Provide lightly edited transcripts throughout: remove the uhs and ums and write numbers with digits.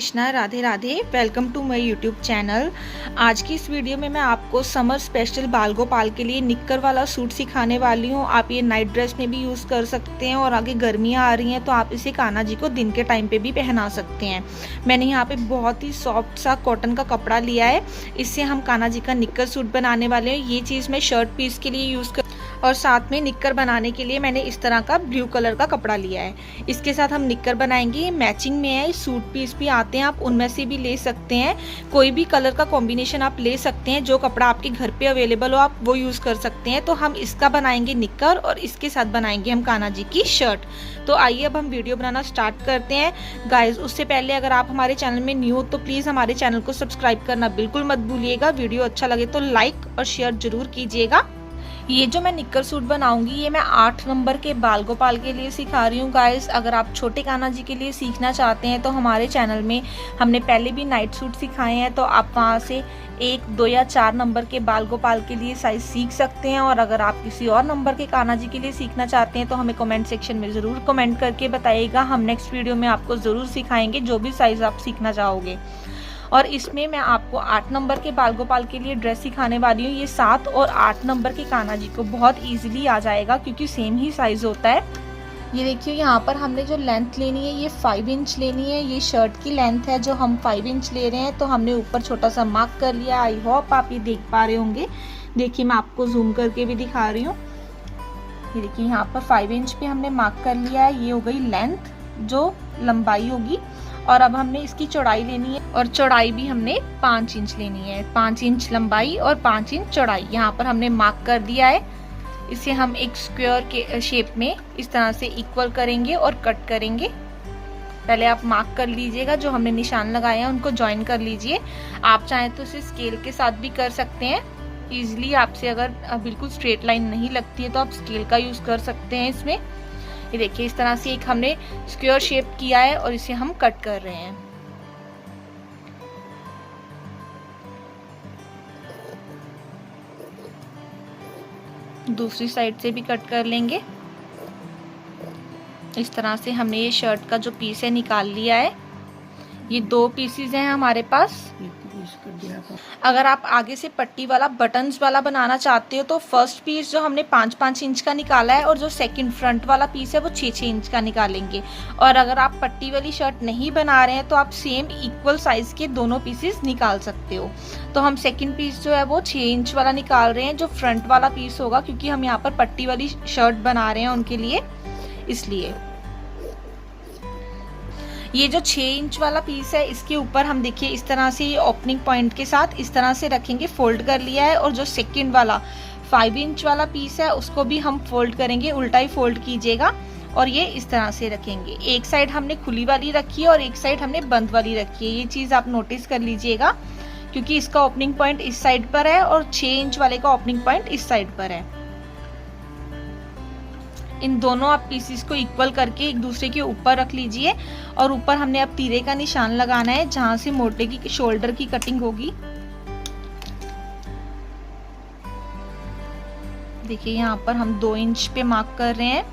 Krishna, Radhe Radhe. Welcome to my YouTube channel. आज की इस वीडियो में मैं आपको समर स्पेशल बाल गोपाल के लिए निक्कर वाला सूट सिखाने वाली हूँ। आप ये नाइट ड्रेस में भी यूज़ कर सकते हैं और आगे गर्मियाँ आ रही हैं तो आप इसे कान्हा जी को दिन के टाइम पे भी पहना सकते हैं। मैंने यहाँ पे बहुत ही सॉफ्ट सा कॉटन का कपड़ा लिया है, इससे हम कान्हा जी का निक्कर सूट बनाने वाले हैं। ये चीज़ मैं शर्ट पीस के लिए यूज़ और साथ में निक्कर बनाने के लिए मैंने इस तरह का ब्लू कलर का कपड़ा लिया है। इसके साथ हम निक्कर बनाएंगे। ये मैचिंग में है, सूट पीस भी आते हैं, आप उनमें से भी ले सकते हैं। कोई भी कलर का कॉम्बिनेशन आप ले सकते हैं, जो कपड़ा आपके घर पे अवेलेबल हो आप वो यूज़ कर सकते हैं। तो हम इसका बनाएंगे निक्कर और इसके साथ बनाएंगे हम कान्हा जी की शर्ट। तो आइए अब हम वीडियो बनाना स्टार्ट करते हैं गाइज। उससे पहले अगर आप हमारे चैनल में न्यू हो तो प्लीज़ हमारे चैनल को सब्सक्राइब करना बिल्कुल मत भूलिएगा। वीडियो अच्छा लगे तो लाइक और शेयर जरूर कीजिएगा। ये जो मैं निक्कर सूट बनाऊंगी ये मैं 8 नंबर के बाल गोपाल के लिए सिखा रही हूँ गाइस। अगर आप छोटे कान्हा जी के लिए सीखना चाहते हैं तो हमारे चैनल में हमने पहले भी नाइट सूट सिखाए हैं, तो आप वहाँ से 1, 2 या 4 नंबर के बाल गोपाल के लिए साइज सीख सकते हैं। और अगर आप किसी और नंबर के कान्हा जी के लिए सीखना चाहते हैं तो हमें कमेंट सेक्शन में ज़रूर कमेंट करके बताइएगा। हम नेक्स्ट वीडियो में आपको ज़रूर सिखाएंगे जो भी साइज़ आप सीखना चाहोगे। और इसमें मैं आपको 8 नंबर के बाल गोपाल के लिए ड्रेस सिखाने वाली हूँ। ये 7 और 8 नंबर के कान्हा जी को बहुत इजीली आ जाएगा क्योंकि सेम ही साइज होता है। ये देखिए यहाँ पर हमने जो लेंथ लेनी है ये 5 इंच लेनी है। ये शर्ट की लेंथ है जो हम 5 इंच ले रहे हैं, तो हमने ऊपर छोटा सा मार्क कर लिया। आई होप आप ये देख पा रहे होंगे। देखिए मैं आपको जूम करके भी दिखा रही हूँ। ये देखिए यहाँ पर 5 इंच पे हमने मार्क कर लिया है। ये हो गई लेंथ जो लंबाई होगी। और अब हमने इसकी चौड़ाई लेनी है और चौड़ाई भी हमने 5 इंच लेनी है। 5 इंच लंबाई और 5 इंच चौड़ाई यहाँ पर हमने मार्क कर दिया है। इसे हम एक स्क्वायर के शेप में इस तरह से इक्वल करेंगे और कट करेंगे। पहले आप मार्क कर लीजिएगा, जो हमने निशान लगाए हैं उनको ज्वाइन कर लीजिए। आप चाहें तो इसे स्केल के साथ भी कर सकते हैं इजिली। आपसे अगर बिल्कुल स्ट्रेट लाइन नहीं लगती है तो आप स्केल का यूज कर सकते हैं इसमें। ये देखिए इस तरह से एक हमने स्क्वायर शेप किया है और इसे हम कट कर रहे हैं। दूसरी साइड से भी कट कर लेंगे। इस तरह से हमने ये शर्ट का जो पीस है निकाल लिया है। ये 2 पीसेस हैं हमारे पास। अगर आप आगे से पट्टी वाला बटन्स वाला बनाना चाहते हो तो फर्स्ट पीस जो हमने 5-5 इंच का निकाला है और जो सेकंड फ्रंट वाला पीस है वो 6-6 इंच का निकालेंगे। और अगर आप पट्टी वाली शर्ट नहीं बना रहे हैं तो आप सेम इक्वल साइज के दोनों पीसेस निकाल सकते हो। तो हम सेकंड पीस जो है वो 6 इंच वाला निकाल रहे हैं, जो फ्रंट वाला पीस होगा, क्योंकि हम यहाँ पर पट्टी वाली शर्ट बना रहे हैं उनके लिए, इसलिए। ये जो 6 इंच वाला पीस है इसके ऊपर हम देखिए इस तरह से ये ओपनिंग पॉइंट के साथ इस तरह से रखेंगे, फोल्ड कर लिया है। और जो सेकंड वाला 5 इंच वाला पीस है उसको भी हम फोल्ड करेंगे, उल्टा ही फोल्ड कीजिएगा। और ये इस तरह से रखेंगे। एक साइड हमने खुली वाली रखी है और एक साइड हमने बंद वाली रखी है। ये चीज़ आप नोटिस कर लीजिएगा क्योंकि इसका ओपनिंग पॉइंट इस साइड पर है और 6 इंच वाले का ओपनिंग पॉइंट इस साइड पर है। इन दोनों आप पीसेस को इक्वल करके एक दूसरे के ऊपर रख लीजिए। और ऊपर हमने अब तीरे का निशान लगाना है जहां से मोटे की शोल्डर की कटिंग होगी। देखिए यहाँ पर हम 2 इंच पे मार्क कर रहे हैं।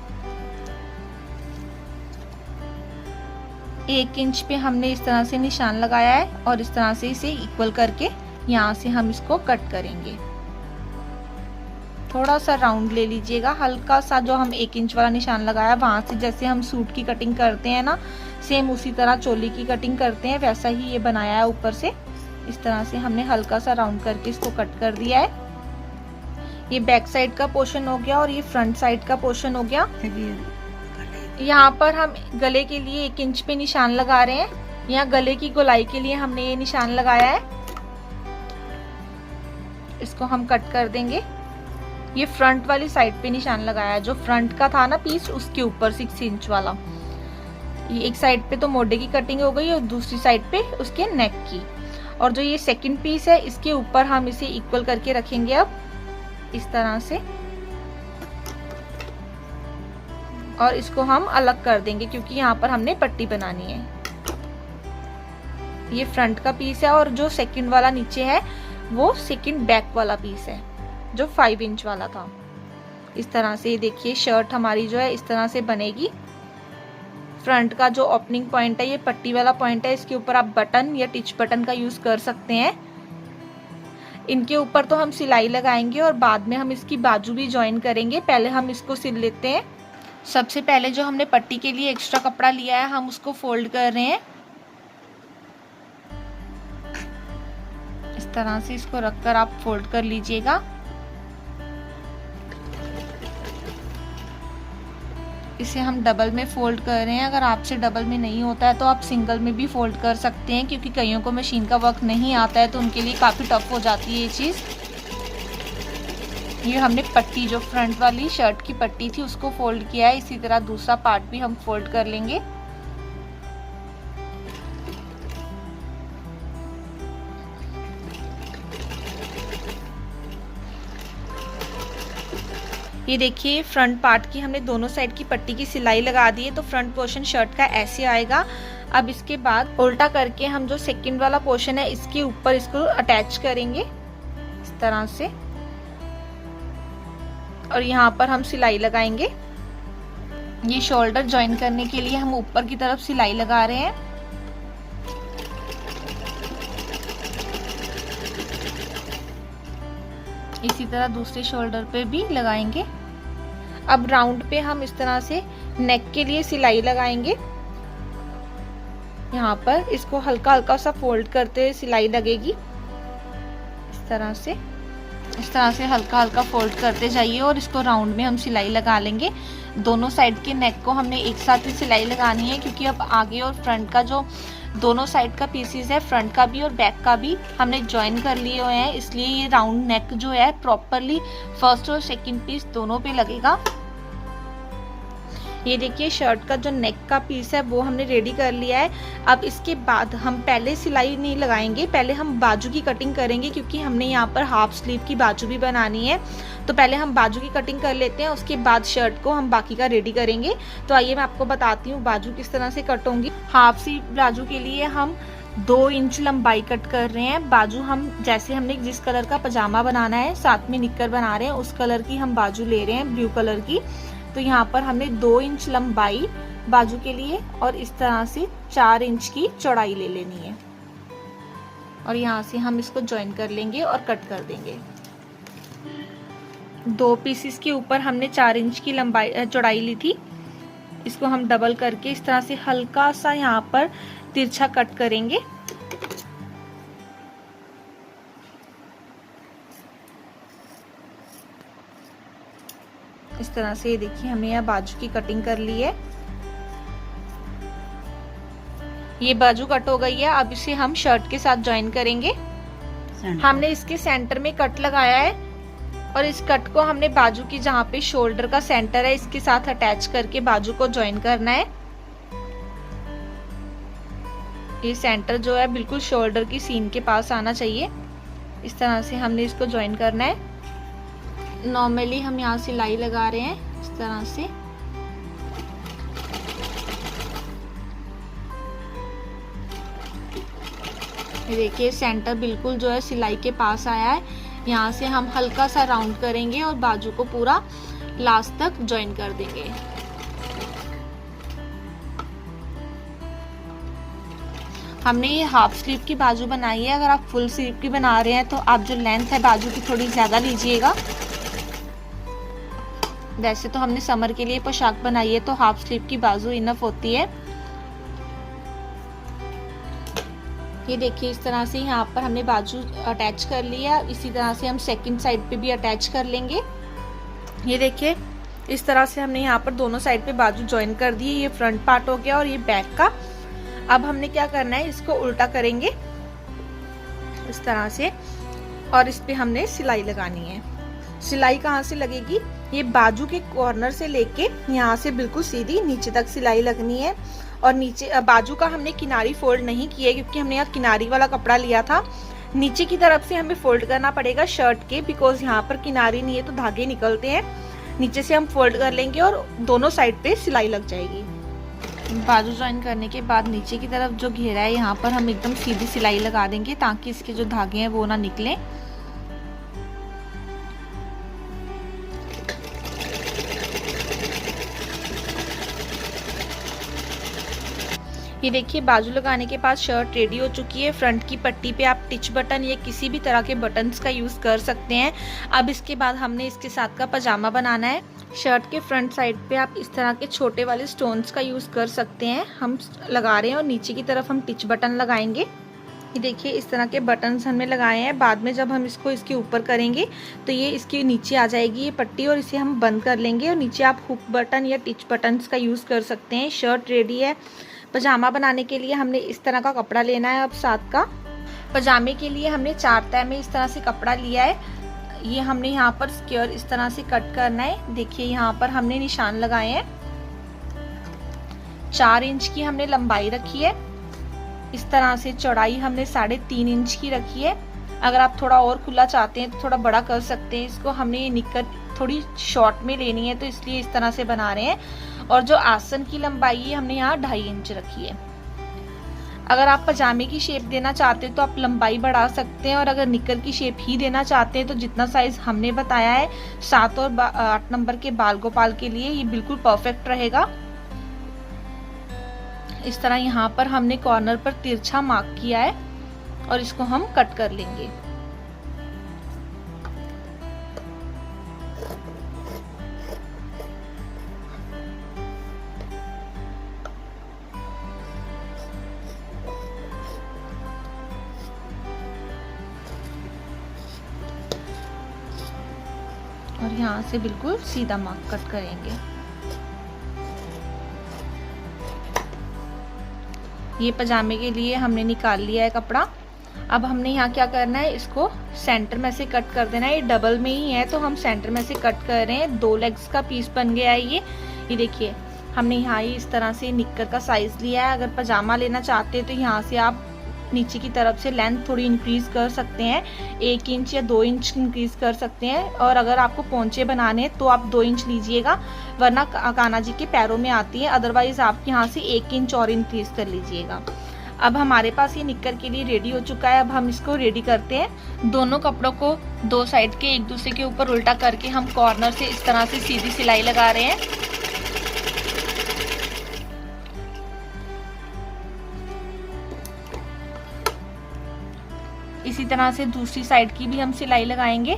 1 इंच पे हमने इस तरह से निशान लगाया है और इस तरह से इसे इक्वल करके यहाँ से हम इसको कट करेंगे। थोड़ा सा राउंड ले लीजिएगा, हल्का सा। जो हम 1 इंच वाला निशान लगाया वहां से जैसे हम सूट की कटिंग करते हैं ना, सेम उसी तरह चोली की कटिंग करते हैं वैसा ही ये बनाया है। ऊपर से इस तरह से हमने हल्का सा राउंड करके इसको कट कर दिया है। ये बैक साइड का पोर्शन हो गया और ये फ्रंट साइड का पोर्शन हो गया। यहाँ पर हम गले के लिए 1 इंच पे निशान लगा रहे हैं। यहाँ गले की गोलाई के लिए हमने ये निशान लगाया है, इसको हम कट कर देंगे। ये फ्रंट वाली साइड पे निशान लगाया है, जो फ्रंट का था ना पीस उसके ऊपर 6 इंच वाला। ये एक साइड पे तो मोढे की कटिंग हो गई और दूसरी साइड पे उसके नेक की। और जो ये सेकंड पीस है इसके ऊपर हम इसे इक्वल करके रखेंगे अब इस तरह से। और इसको हम अलग कर देंगे क्योंकि यहाँ पर हमने पट्टी बनानी है। ये फ्रंट का पीस है और जो सेकंड वाला नीचे है वो सेकंड बैक वाला पीस है जो 5 इंच वाला था। इस तरह से देखिए शर्ट हमारी जो है इस तरह से बनेगी। फ्रंट का जो ओपनिंग पॉइंट है, ये पट्टी वाला पॉइंट है, इसके ऊपर आप बटन या टिच बटन का यूज कर सकते हैं। इनके ऊपर तो हम सिलाई लगाएंगे और बाद में हम इसकी बाजू भी ज्वाइन करेंगे। पहले हम इसको सिल लेते हैं। सबसे पहले जो हमने पट्टी के लिए एक्स्ट्रा कपड़ा लिया है, हम उसको फोल्ड कर रहे हैं। इस तरह से इसको रखकर आप फोल्ड कर लीजिएगा। इसे हम डबल में फोल्ड कर रहे हैं। अगर आपसे डबल में नहीं होता है तो आप सिंगल में भी फोल्ड कर सकते हैं, क्योंकि कईयों को मशीन का वर्क नहीं आता है तो उनके लिए काफ़ी टफ हो जाती है ये चीज़। ये हमने पट्टी, जो फ्रंट वाली शर्ट की पट्टी थी, उसको फोल्ड किया है। इसी तरह दूसरा पार्ट भी हम फोल्ड कर लेंगे। ये देखिए, फ्रंट पार्ट की हमने दोनों साइड की पट्टी की सिलाई लगा दी है, तो फ्रंट पोर्शन शर्ट का ऐसे आएगा। अब इसके बाद उल्टा करके हम जो सेकंड वाला पोर्शन है, इसके ऊपर इसको अटैच करेंगे इस तरह से, और यहाँ पर हम सिलाई लगाएंगे। ये शोल्डर ज्वाइन करने के लिए हम ऊपर की तरफ सिलाई लगा रहे हैं। इसी तरह दूसरे शोल्डर पे भी लगाएंगे। अब राउंड पे हम इस तरह से नेक के लिए सिलाई लगाएंगे। यहाँ पर इसको हल्का हल्का सा फोल्ड करते हुए सिलाई लगेगी। इस तरह से हल्का हल्का फोल्ड करते जाइए और इसको राउंड में हम सिलाई लगा लेंगे। दोनों साइड के नेक को हमने एक साथ ही सिलाई लगानी है, क्योंकि अब आगे और फ्रंट का जो दोनों साइड का पीसीज है, फ्रंट का भी और बैक का भी हमने ज्वाइन कर लिए हुए हैं, इसलिए ये राउंड नेक जो है प्रॉपरली फर्स्ट और सेकंड पीस दोनों पे लगेगा। ये देखिए, शर्ट का जो नेक का पीस है वो हमने रेडी कर लिया है। अब इसके बाद हम पहले सिलाई नहीं लगाएंगे, पहले हम बाजू की कटिंग करेंगे, क्योंकि हमने यहाँ पर हाफ स्लीव की बाजू भी बनानी है। तो पहले हम बाजू की कटिंग कर लेते हैं, उसके बाद शर्ट को हम बाकी का रेडी करेंगे। तो आइए मैं आपको बताती हूँ बाजू किस तरह से कट होंगी। हाफ स्लीव बाजू के लिए हम 2 इंच लंबाई कट कर रहे हैं। बाजू हम जैसे हमने जिस कलर का पजामा बनाना है, साथ में निक्कर बना रहे हैं, उस कलर की हम बाजू ले रहे हैं, ब्लू कलर की। तो यहाँ पर हमने 2 इंच लंबाई बाजू के लिए और इस तरह से 4 इंच की चौड़ाई ले लेनी है, और यहाँ से हम इसको ज्वाइन कर लेंगे और कट कर देंगे। 2 पीसेस के ऊपर हमने 4 इंच की लंबाई चौड़ाई ली थी। इसको हम डबल करके इस तरह से हल्का सा यहाँ पर तिरछा कट करेंगे। इस तरह से ये देखिए, हमने यहाँ बाजू की कटिंग कर ली है। ये बाजू कट हो गई है। अब इसे हम शर्ट के साथ ज्वाइन करेंगे। हमने इसके सेंटर में कट लगाया है और इस कट को हमने बाजू की जहाँ पे शोल्डर का सेंटर है, इसके साथ अटैच करके बाजू को ज्वाइन करना है। ये सेंटर जो है बिल्कुल शोल्डर की सीन के पास आना चाहिए। इस तरह से हमने इसको ज्वाइन करना है। नॉर्मली हम यहाँ सिलाई लगा रहे हैं इस तरह से। ये देखिए, सेंटर बिल्कुल जो है सिलाई के पास आया है। यहाँ से हम हल्का सा राउंड करेंगे और बाजू को पूरा लास्ट तक ज्वाइन कर देंगे। हमने ये हाफ स्लीव की बाजू बनाई है। अगर आप फुल स्लीव की बना रहे हैं तो आप जो लेंथ है बाजू की थोड़ी ज्यादा लीजिएगा। वैसे तो हमने समर के लिए पोशाक बनाई है, तो हाफ स्लीव की बाजू इनफ होती है। ये देखिए, इस तरह से यहाँ पर हमने बाजू अटैच कर लिया। इसी तरह से हम सेकंड साइड पे भी अटैच कर लेंगे। ये देखिए, इस तरह से हमने यहाँ पर दोनों साइड पे बाजू ज्वाइन कर दी है। ये फ्रंट पार्ट हो गया और ये बैक का। अब हमने क्या करना है, इसको उल्टा करेंगे इस तरह से, और इस पे हमने सिलाई लगानी है। सिलाई कहाँ से लगेगी, ये बाजू के कॉर्नर से लेके यहाँ से बिल्कुल सीधी नीचे तक सिलाई लगनी है। और नीचे बाजू का हमने किनारी फोल्ड नहीं किया, क्योंकि हमने यहाँ किनारी वाला कपड़ा लिया था। नीचे की तरफ से हमें फोल्ड करना पड़ेगा शर्ट के, बिकॉज यहाँ पर किनारी नहीं है तो धागे निकलते हैं। नीचे से हम फोल्ड कर लेंगे और दोनों साइड पे सिलाई लग जाएगी। बाजू ज्वाइन करने के बाद नीचे की तरफ जो घेरा है, यहाँ पर हम एकदम सीधी सिलाई लगा देंगे, ताकि इसके जो धागे हैं वो ना निकले। ये देखिए बाजू लगाने के बाद शर्ट रेडी हो चुकी है। फ्रंट की पट्टी पे आप टिच बटन या किसी भी तरह के बटन्स का यूज़ कर सकते हैं। अब इसके बाद हमने इसके साथ का पजामा बनाना है। शर्ट के फ्रंट साइड पे आप इस तरह के छोटे वाले स्टोन्स का यूज़ कर सकते हैं। हम लगा रहे हैं और नीचे की तरफ हम टिच बटन लगाएंगे। ये देखिए इस तरह के बटन्स हमने लगाए हैं। बाद में जब हम इसको इसके ऊपर करेंगे तो ये इसके नीचे आ जाएगी ये पट्टी और इसे हम बंद कर लेंगे। और नीचे आप हुक बटन या टिच बटन्स का यूज़ कर सकते हैं। शर्ट रेडी है। पजामा बनाने के लिए हमने इस तरह का कपड़ा लेना है। अब साथ का पजामे के लिए हमने 4 तह में इस तरह से कपड़ा लिया है। ये हमने यहाँ पर स्क्वायर इस तरह से कट करना है। देखिए यहाँ पर हमने निशान लगाए हैं। 4 इंच की हमने लंबाई रखी है। इस तरह से चौड़ाई हमने 3.5 इंच की रखी है। अगर आप थोड़ा और खुला चाहते हैं तो थोड़ा बड़ा कर सकते हैं इसको। हमने ये निक्कर थोड़ी शॉर्ट में लेनी है तो इसलिए इस तरह से बना रहे हैं। और जो आसन की लंबाई है हमने यहाँ 2.5 इंच रखी है। अगर आप पजामे की शेप देना चाहते हैं तो आप लंबाई बढ़ा सकते हैं। और अगर निक्कर की शेप ही देना चाहते हैं तो जितना साइज हमने बताया है 7 और 8 नंबर के बाल गोपाल के लिए ये बिल्कुल परफेक्ट रहेगा। इस तरह यहाँ पर हमने कॉर्नर पर तिरछा मार्क किया है और इसको हम कट कर लेंगे। और यहाँ से बिल्कुल सीधा मार्क कट करेंगे। ये पजामे के लिए हमने निकाल लिया है कपड़ा। अब हमने यहाँ क्या करना है, इसको सेंटर में से कट कर देना है। ये डबल में ही है तो हम सेंटर में से कट कर रहे हैं। 2 लेग्स का पीस बन गया है ये देखिए हमने यहाँ इस तरह से निक्कर का साइज लिया है। अगर पजामा लेना चाहते हैं तो यहाँ से आप नीचे की तरफ से लेंथ थोड़ी इंक्रीज कर सकते हैं। 1 इंच या 2 इंच इंक्रीज कर सकते हैं। और अगर आपको पोंचे बनाने हैं तो आप 2 इंच लीजिएगा, वरना कान्हा जी के पैरों में आती है। अदरवाइज आप यहाँ से 1 इंच और इंक्रीज कर लीजिएगा। अब हमारे पास ये निक्कर के लिए रेडी हो चुका है। अब हम इसको रेडी करते हैं। दोनों कपड़ों को 2 साइड के एक दूसरे के ऊपर उल्टा करके हम कॉर्नर से इस तरह से सीधी सिलाई लगा रहे हैं। इसी तरह से दूसरी साइड की भी हम सिलाई लगाएंगे।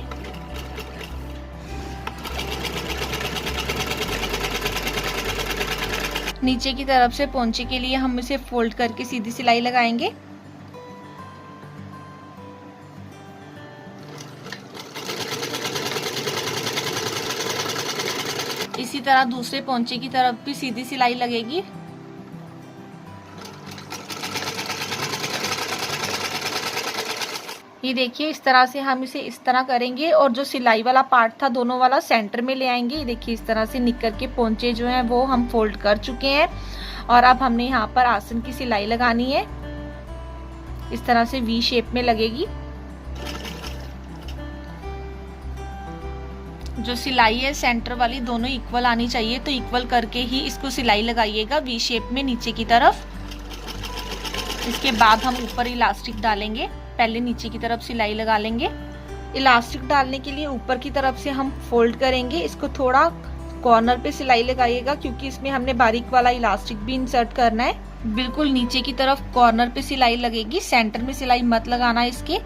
नीचे की तरफ से पोंचे के लिए हम इसे फोल्ड करके सीधी सिलाई लगाएंगे। इसी तरह दूसरे पोंचे की तरफ भी सीधी सिलाई लगेगी। ये देखिए इस तरह से हम इसे इस तरह करेंगे और जो सिलाई वाला पार्ट था दोनों वाला सेंटर में ले आएंगे। ये देखिए इस तरह से निक्कर के पोंचे जो हैं वो हम फोल्ड कर चुके हैं। और अब हमने यहाँ पर आसन की सिलाई लगानी है। इस तरह से वी शेप में लगेगी। जो सिलाई है सेंटर वाली दोनों इक्वल आनी चाहिए, तो इक्वल करके ही इसको सिलाई लगाइएगा वी शेप में नीचे की तरफ। इसके बाद हम ऊपर इलास्टिक डालेंगे। पहले नीचे की तरफ सिलाई लगा लेंगे। इलास्टिक डालने के लिए ऊपर की तरफ से हम फोल्ड करेंगे। इसको थोड़ा कॉर्नर पे सिलाई लगाइएगा क्योंकि इसमें हमने बारीक वाला इलास्टिक भी इंसर्ट करना है। बिल्कुल नीचे की तरफ कॉर्नर पे सिलाई लगेगी, सेंटर में सिलाई मत लगाना इसके।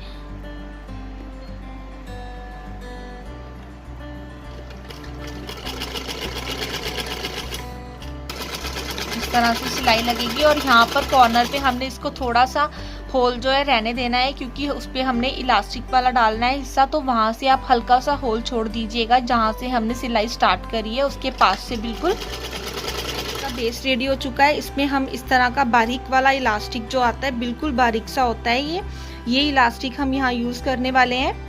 इस तरह से सिलाई लगेगी और यहाँ पर कॉर्नर पे हमने इसको थोड़ा सा होल जो है रहने देना है क्योंकि उस पर हमने इलास्टिक वाला डालना है हिस्सा। तो वहां से आप हल्का सा होल छोड़ दीजिएगा जहां से हमने सिलाई स्टार्ट करी है उसके पास से। बिल्कुल बेस रेडी हो चुका है। इसमें हम इस तरह का बारीक वाला इलास्टिक जो आता है, बिल्कुल बारीक सा होता है ये इलास्टिक हम यहाँ यूज करने वाले हैं।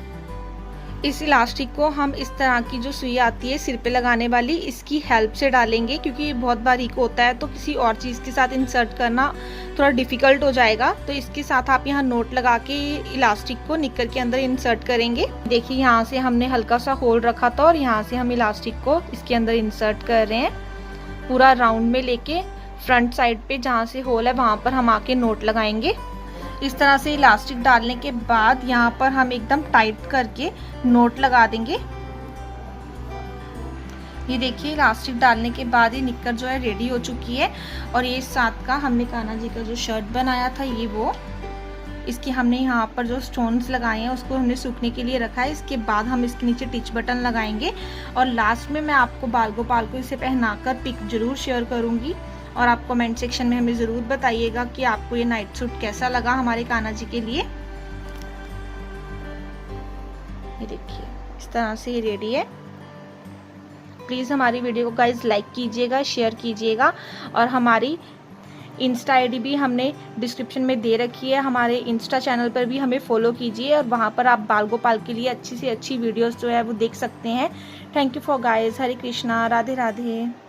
इस इलास्टिक को हम इस तरह की जो सुई आती है सिर पे लगाने वाली, इसकी हेल्प से डालेंगे क्योंकि ये बहुत बारीक होता है तो किसी और चीज़ के साथ इंसर्ट करना थोड़ा डिफिकल्ट हो जाएगा। तो इसके साथ आप यहाँ नोट लगा के इलास्टिक को निक्कर के अंदर इंसर्ट करेंगे। देखिए यहाँ से हमने हल्का सा होल रखा था और यहाँ से हम इलास्टिक को इसके अंदर इंसर्ट कर रहे हैं। पूरा राउंड में लेके फ्रंट साइड पे जहाँ से होल है वहाँ पर हम आके नोट लगाएंगे। इस तरह से इलास्टिक डालने के बाद यहाँ पर हम एकदम टाइट करके नोट लगा देंगे। ये देखिए इलास्टिक डालने के बाद ये निक्कर जो है रेडी हो चुकी है। और ये साथ का हमने कान्हा जी का जो शर्ट बनाया था ये वो, इसके हमने यहाँ पर जो स्टोन्स लगाए हैं उसको हमने सूखने के लिए रखा है। इसके बाद हम इसके नीचे टिच बटन लगाएंगे और लास्ट में मैं आपको बाल गोपाल को इसे पहनाकर पिक जरूर शेयर करूँगी। और आप कमेंट सेक्शन में हमें ज़रूर बताइएगा कि आपको ये नाइट सूट कैसा लगा हमारे कान्हा जी के लिए। ये देखिए इस तरह से ये रेडी है। प्लीज़ हमारी वीडियो को गाइज लाइक कीजिएगा, शेयर कीजिएगा। और हमारी इंस्टा आईडी भी हमने डिस्क्रिप्शन में दे रखी है। हमारे इंस्टा चैनल पर भी हमें फॉलो कीजिए और वहाँ पर आप बाल गोपाल के लिए अच्छी से अच्छी वीडियोस जो है वो देख सकते हैं। Thank you for guys. Hare Krishna, Radhe Radhe.